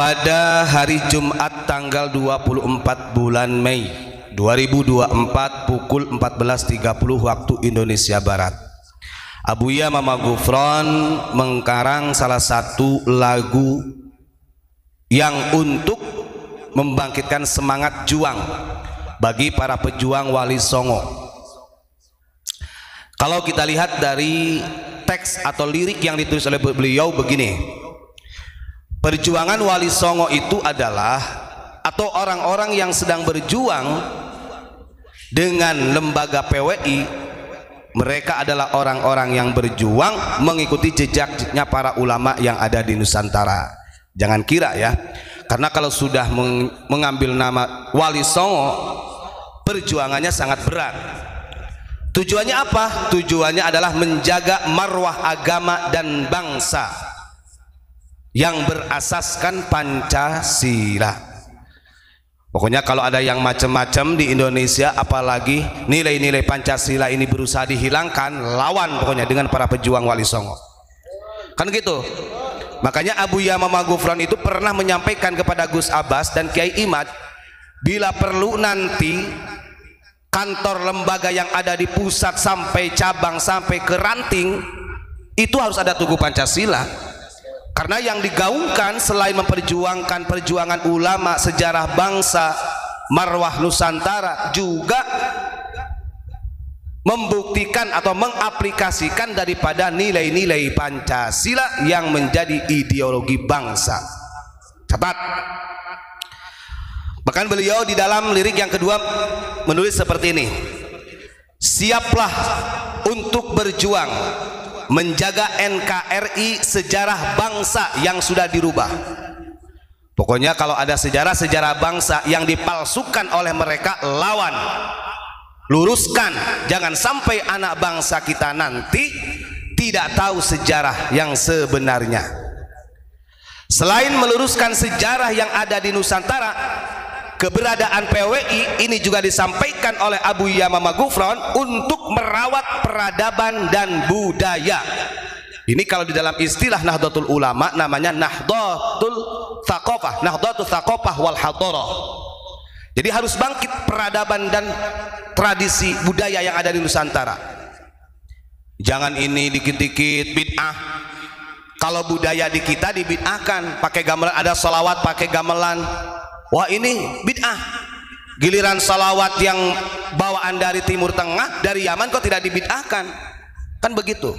Pada hari Jumat tanggal 24 bulan Mei 2024 pukul 14.30 waktu Indonesia Barat, Abuya Mama Gufron mengkarang salah satu lagu yang untuk membangkitkan semangat juang bagi para pejuang Wali Songo. Kalau kita lihat dari teks atau lirik yang ditulis oleh beliau begini: perjuangan Wali Songo itu adalah, atau orang-orang yang sedang berjuang dengan lembaga PWI, mereka adalah orang-orang yang berjuang mengikuti jejaknya para ulama yang ada di Nusantara. Jangan kira ya, karena kalau sudah mengambil nama Wali Songo, perjuangannya sangat berat. Tujuannya apa? Tujuannya adalah menjaga marwah agama dan bangsa yang berasaskan Pancasila. Pokoknya kalau ada yang macam-macam di Indonesia, apalagi nilai-nilai Pancasila ini berusaha dihilangkan, lawan pokoknya dengan para pejuang Wali Songo. Kan gitu. Makanya Abuya Mama Gufron itu pernah menyampaikan kepada Gus Abbas dan Kiai Imad, bila perlu nanti kantor lembaga yang ada di pusat sampai cabang sampai ke ranting itu harus ada tugu Pancasila. Karena yang digaungkan selain memperjuangkan perjuangan ulama, sejarah bangsa, marwah Nusantara, juga membuktikan atau mengaplikasikan daripada nilai-nilai Pancasila yang menjadi ideologi bangsa. Catat. Bahkan beliau di dalam lirik yang kedua menulis seperti ini: siaplah untuk berjuang menjaga NKRI, sejarah bangsa yang sudah dirubah. Pokoknya kalau ada sejarah bangsa yang dipalsukan oleh mereka, lawan, luruskan. Jangan sampai anak bangsa kita nanti tidak tahu sejarah yang sebenarnya. Selain meluruskan sejarah yang ada di Nusantara, keberadaan PWI ini juga disampaikan oleh Abuya Mama Gufron untuk merawat peradaban dan budaya. Ini kalau di dalam istilah Nahdlatul Ulama namanya Nahdlatul Thaqafah wal Hadarah. Jadi harus bangkit peradaban dan tradisi budaya yang ada di Nusantara. Jangan ini dikit-dikit bid'ah. Kalau budaya di kita dibid'ahkan, pakai gamelan, ada sholawat pakai gamelan, wah ini bid'ah. Giliran salawat yang bawaan dari Timur Tengah, dari Yaman, kok tidak dibid'ahkan? Kan begitu.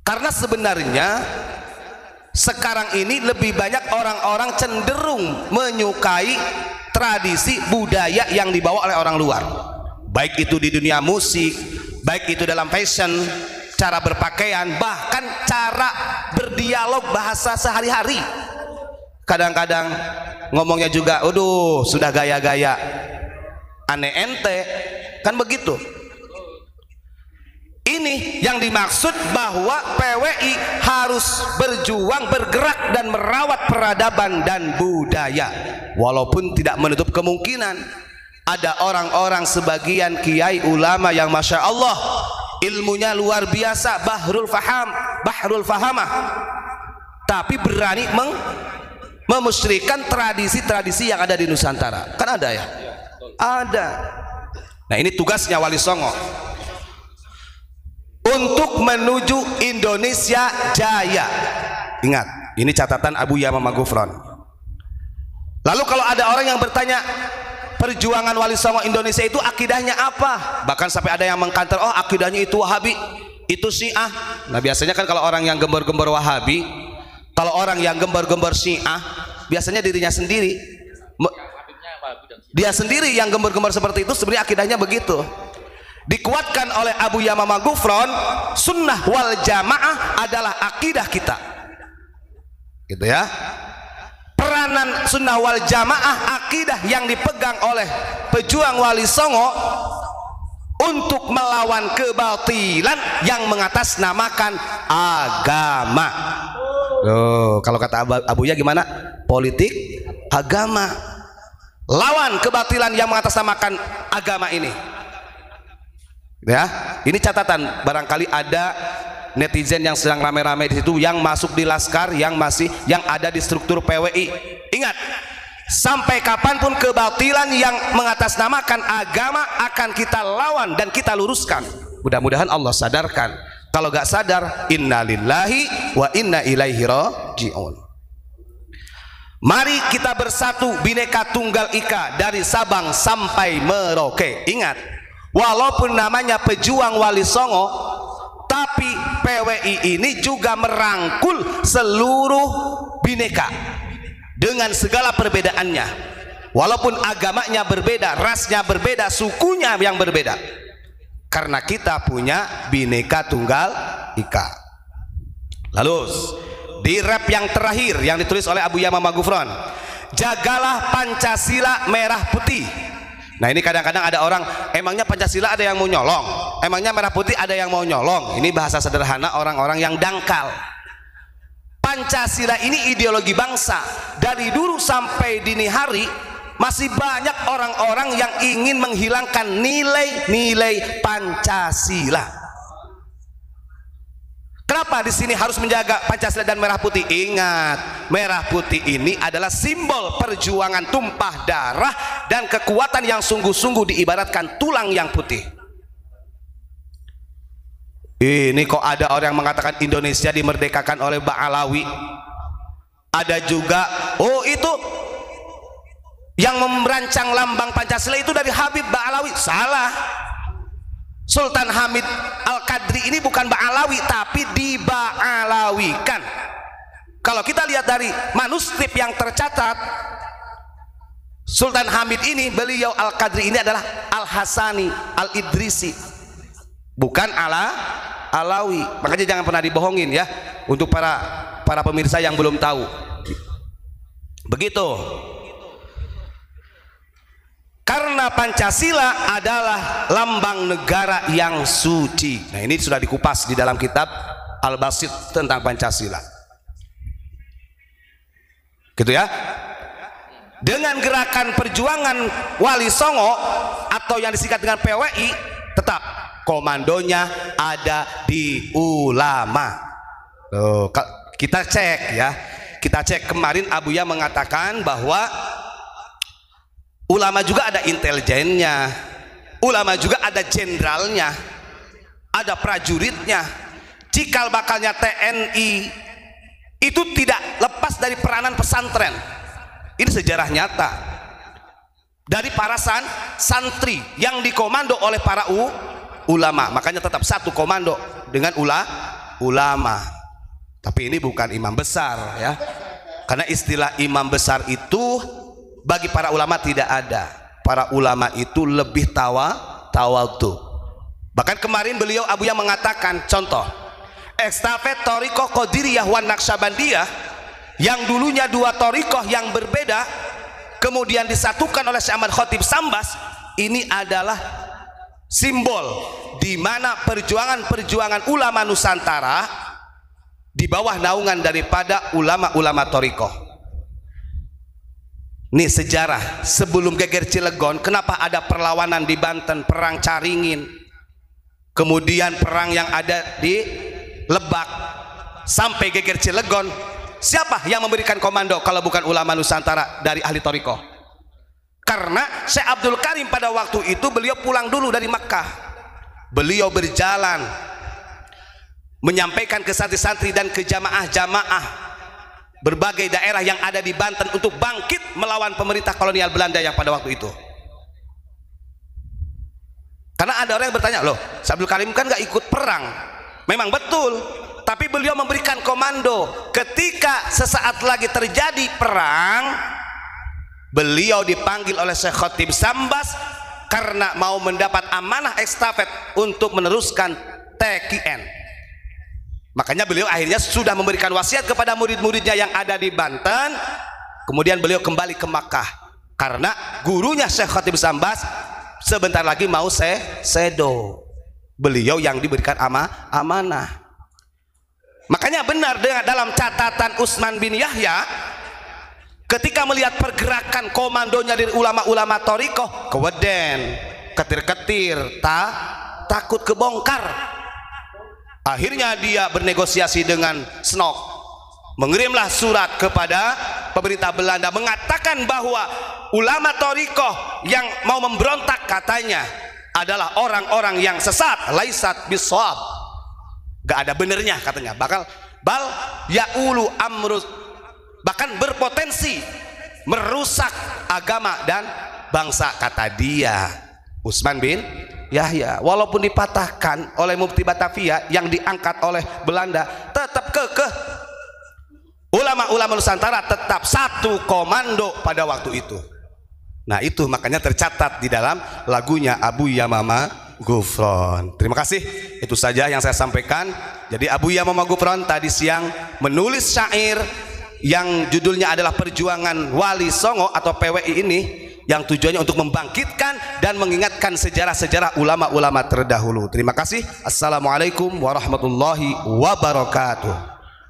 Karena sebenarnya sekarang ini lebih banyak orang-orang cenderung menyukai tradisi budaya yang dibawa oleh orang luar, baik itu di dunia musik, baik itu dalam fashion, cara berpakaian, bahkan cara berdialog bahasa sehari-hari. Kadang-kadang ngomongnya juga, aduh sudah gaya-gaya aneh ente, kan begitu. Ini yang dimaksud bahwa PWI harus berjuang, bergerak dan merawat peradaban dan budaya. Walaupun tidak menutup kemungkinan ada orang-orang sebagian kiai ulama yang masya Allah ilmunya luar biasa, bahrul fahamah, tapi berani memusyrikan tradisi-tradisi yang ada di Nusantara. Kan ada ya? Ada. Nah ini tugasnya Wali Songo untuk menuju Indonesia Jaya. Ingat, ini catatan Abuya Mama Gufron. Lalu kalau ada orang yang bertanya, perjuangan Wali Songo Indonesia itu akidahnya apa? Bahkan sampai ada yang mengkanter, oh akidahnya itu Wahabi, itu Syiah. Nah biasanya kan kalau orang yang gembar-gembar Wahabi, kalau orang yang gembar-gembar Syiah, biasanya dirinya sendiri, dia sendiri yang gembar-gembar seperti itu. Sebenarnya akidahnya begitu. Dikuatkan oleh Abuya Mama Gufron, sunnah wal jamaah adalah akidah kita, gitu ya. Peranan sunnah wal jamaah, akidah yang dipegang oleh pejuang Wali Songo untuk melawan kebatilan yang mengatasnamakan agama. Oh, kalau kata Abuya gimana? Politik agama. Lawan kebatilan yang mengatasnamakan agama ini. Ya, ini catatan, barangkali ada netizen yang sedang rame-rame di situ, yang masuk di Laskar, yang ada di struktur PWI. Ingat, sampai kapanpun kebatilan yang mengatasnamakan agama akan kita lawan dan kita luruskan. Mudah-mudahan Allah sadarkan. Kalau gak sadar, innalillahi wa inna ilaihi raji'un. Mari kita bersatu Bhinneka Tunggal Ika dari Sabang sampai Merauke. Ingat, walaupun namanya pejuang Wali Songo, tapi PWI ini juga merangkul seluruh Bhinneka dengan segala perbedaannya. Walaupun agamanya berbeda, rasnya berbeda, sukunya yang berbeda, karena kita punya Bhinneka Tunggal Ika. Lalu di rap yang terakhir yang ditulis oleh Abu Yamamah Gufron, jagalah Pancasila merah putih. Nah ini kadang-kadang ada orang, emangnya Pancasila ada yang mau nyolong, emangnya merah putih ada yang mau nyolong. Ini bahasa sederhana orang-orang yang dangkal. Pancasila ini ideologi bangsa. Dari dulu sampai dini hari masih banyak orang-orang yang ingin menghilangkan nilai-nilai Pancasila. Kenapa di sini harus menjaga Pancasila dan merah putih? Ingat, merah putih ini adalah simbol perjuangan tumpah darah dan kekuatan yang sungguh-sungguh diibaratkan tulang yang putih. Ini kok ada orang yang mengatakan Indonesia dimerdekakan oleh Ba'alawi. Ada juga, oh itu yang merancang lambang Pancasila itu dari Habib Ba'alawi. Salah. Sultan Hamid Al-Qadri ini bukan Ba'alawi, tapi diba'alawikan. Kalau kita lihat dari manuskrip yang tercatat, Sultan Hamid ini, beliau Al-Qadri ini adalah Al-Hasani Al-Idrisi, bukan Alawi. Makanya jangan pernah dibohongin ya, untuk para pemirsa yang belum tahu. Begitu. Karena Pancasila adalah lambang negara yang suci. Nah ini sudah dikupas di dalam kitab Al-Basit tentang Pancasila. Gitu ya. Dengan gerakan perjuangan Wali Songo atau yang disingkat dengan PWI, tetap komandonya ada di ulama. Loh, kita cek ya. Kita cek kemarin Abuya mengatakan bahwa ulama juga ada intelijennya, ulama juga ada jenderalnya, ada prajuritnya. Cikal bakalnya TNI itu tidak lepas dari peranan pesantren. Ini sejarah nyata dari para santri yang dikomando oleh para ulama. Makanya tetap satu komando dengan ulama. Tapi ini bukan imam besar ya, karena istilah imam besar itu bagi para ulama tidak ada. Para ulama itu lebih tawadu. Bahkan kemarin beliau Abuya mengatakan, contoh estafet Thariqah Qadiriyah wan Naqsyabandiyah yang dulunya dua thariqah yang berbeda kemudian disatukan oleh Syekh Ahmad Khatib Sambas, ini adalah simbol di mana perjuangan ulama Nusantara di bawah naungan daripada ulama-ulama thariqah. Ini sejarah sebelum geger Cilegon. Kenapa ada perlawanan di Banten, perang Caringin, kemudian perang yang ada di Lebak sampai geger Cilegon? Siapa yang memberikan komando kalau bukan ulama Nusantara dari ahli thariqah? Karena Syekh Abdul Karim pada waktu itu beliau pulang dulu dari Makkah. Beliau berjalan menyampaikan ke santri-santri dan ke jamaah-jamaah berbagai daerah yang ada di Banten untuk bangkit melawan pemerintah kolonial Belanda yang pada waktu itu. Karena ada orang yang bertanya, loh Abdul Karim kan gak ikut perang. Memang betul, tapi beliau memberikan komando ketika sesaat lagi terjadi perang. Beliau dipanggil oleh Syekh Khatib Sambas karena mau mendapat amanah estafet untuk meneruskan TKN. Makanya beliau akhirnya sudah memberikan wasiat kepada murid-muridnya yang ada di Banten. Kemudian beliau kembali ke Makkah karena gurunya Syekh Khatib Sambas sebentar lagi mau sedo. Beliau yang diberikan amanah. Makanya benar dengan dalam catatan Utsman bin Yahya, ketika melihat pergerakan komandonya dari ulama-ulama thariqah, keweden, ketir-ketir, takut kebongkar. Akhirnya dia bernegosiasi dengan Snok, mengirimlah surat kepada pemerintah Belanda mengatakan bahwa ulama Thariqah yang mau memberontak katanya adalah orang-orang yang sesat, laisat bisawab, gak ada benernya katanya, bal yaulu amrus, bahkan berpotensi merusak agama dan bangsa, kata dia Utsman bin Yahya. Walaupun dipatahkan oleh Mufti Batavia yang diangkat oleh Belanda, tetap kekeh. Ulama-ulama Nusantara tetap satu komando pada waktu itu. Nah itu makanya tercatat di dalam lagunya Abu Yamama Ghufron. Terima kasih, itu saja yang saya sampaikan. Jadi Abu Yamama Ghufron tadi siang menulis syair yang judulnya adalah Perjuangan Wali Songo atau PWI ini, yang tujuannya untuk membangkitkan dan mengingatkan sejarah-sejarah ulama-ulama terdahulu. Terima kasih. Assalamualaikum warahmatullahi wabarakatuh.